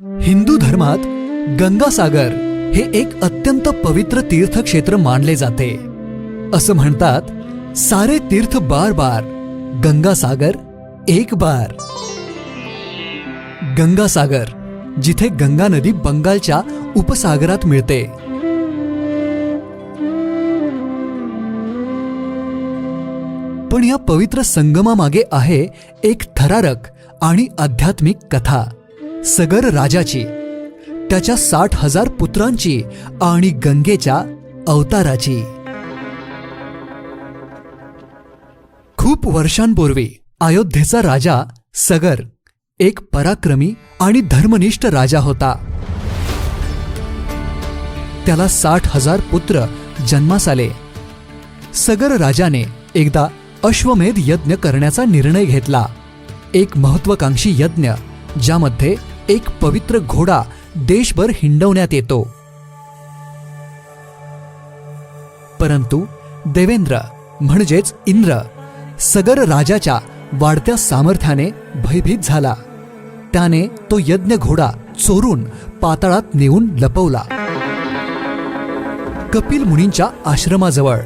हिंदू धर्मात गंगासागर हे एक अत्यंत पवित्र तीर्थक्षेत्र मानले जाते। असं म्हणतात, सारे तीर्थ बार बार, गंगासागर एक बार। गंगासागर, जिथे गंगा नदी बंगालच्या उपसागरात मिळते। पण या पवित्र संगमामागे आहे एक थरारक आणि आध्यात्मिक कथा, सगर राजाची, त्याच्या 60,000 पुत्रांची आणि गंगेच्या अवताराची। खूप वर्षांपूर्वी अयोध्येचा राजा सगर एक पराक्रमी आणि धर्मनिष्ठ राजा होता। त्याला 60,000 पुत्र जन्मास आले। सगर राजाने एकदा अश्वमेध यज्ञ करण्याचा निर्णय घेतला, एक महत्वाकांक्षी यज्ञ ज्यामध्ये एक पवित्र घोडा देशभर हिंडवण्यात येतो। परंतु देवेंद्र म्हणजेच इंद्र सगर राजाच्या वाढत्या सामर्थ्याने भयभीत झाला। त्याने तो यज्ञ घोडा चोरून पाताळात नेऊन लपवला। कपिल मुनींच्या आश्रमाजवळ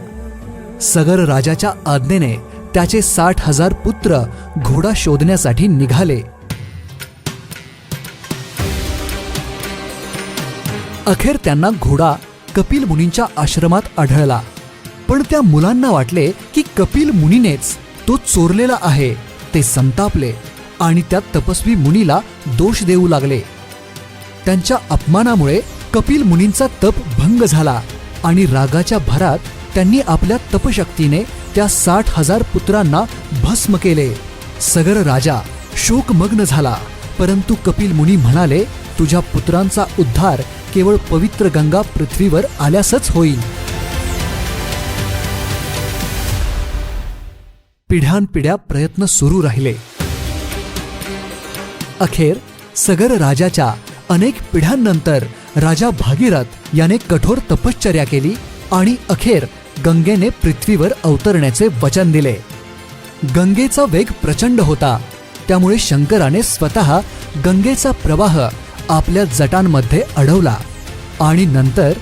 सगर राजाच्या आज्ञेने त्याचे 60,000 पुत्र घोडा शोधण्यासाठी निघाले। अखेर त्यांना घोडा कपिल मुनींच्या आश्रमात आढळला। पण त्या मुलांना वाटले की कपिल मुनीनेच तो चोरलेला आहे। ते संतापले आणि त्या तपस्वी मुनीला दोष देऊ लागले। त्यांच्या अपमानामुळे कपिल मुनींचा तप भंग झाला आणि रागाच्या भरात त्यांनी आपल्या तपशक्तीने त्या 60,000 पुत्रांना भस्म केले। सगर राजा शोकमग्न झाला, परंतु कपिल मुनी म्हणाले, तुझ्या पुत्रांचा उद्धार केवळ पवित्र गंगा पृथ्वीवर आल्यासच होईल। पिढ्यानपिढ्या प्रयत्न सुरू राहिले। अखेर सगर राजाच्या अनेक पिढ्यांनंतर राजा भागीरथ याने कठोर तपश्चर्या केली आणि अखेर गंगेने पृथ्वीवर अवतरण्याचे वचन दिले। गंगेचा वेग प्रचंड होता, त्यामुळे शंकराने स्वतः गंगेचा प्रवाह आपल्या जटांमध्ये अडवला आणि नंतर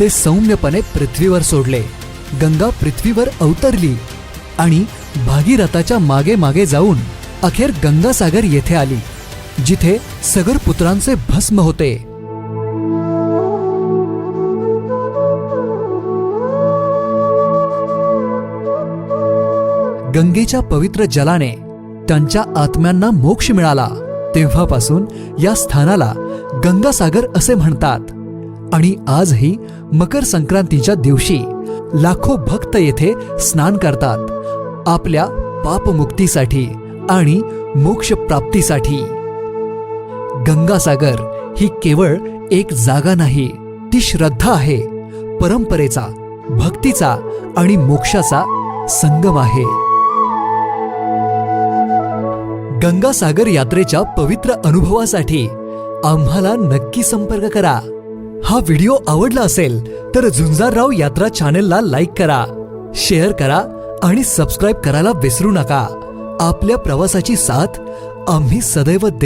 ते सौम्यपणे पृथ्वीवर सोडले। गंगा पृथ्वीवर अवतरली आणि भागीरथाच्या मागे मागे जाऊन अखेर गंगासागर येथे आली, जिथे सगर पुत्रांचे भस्म होते। गंगेच्या पवित्र जलाने त्यांच्या आत्म्यांना मोक्ष मिळाला। तेव्हापासून या स्थानाला गंगासागर असे म्हणतात आणि आजही मकर संक्रांतीच्या दिवशी लाखो भक्त येथे स्नान करतात, आपल्या पापमुक्तीसाठी आणि मोक्ष प्राप्तीसाठी। गंगासागर ही केवळ एक जागा नाही, ती श्रद्धा आहे, परंपरेचा, भक्तीचा आणि मोक्षाचा संगम आहे। गंगासागर यात्रेच्या पवित्र अनुभवासाठी आम्हाला नक्की संपर्क करा। हा व्हिडिओ आवडला असेल तर झुंजारराव यात्रा चॅनेलला लाईक करा, शेअर करा आणि सबस्क्राईब करायला विसरू नका। आपल्या प्रवासाची साथ आम्ही सदैव देत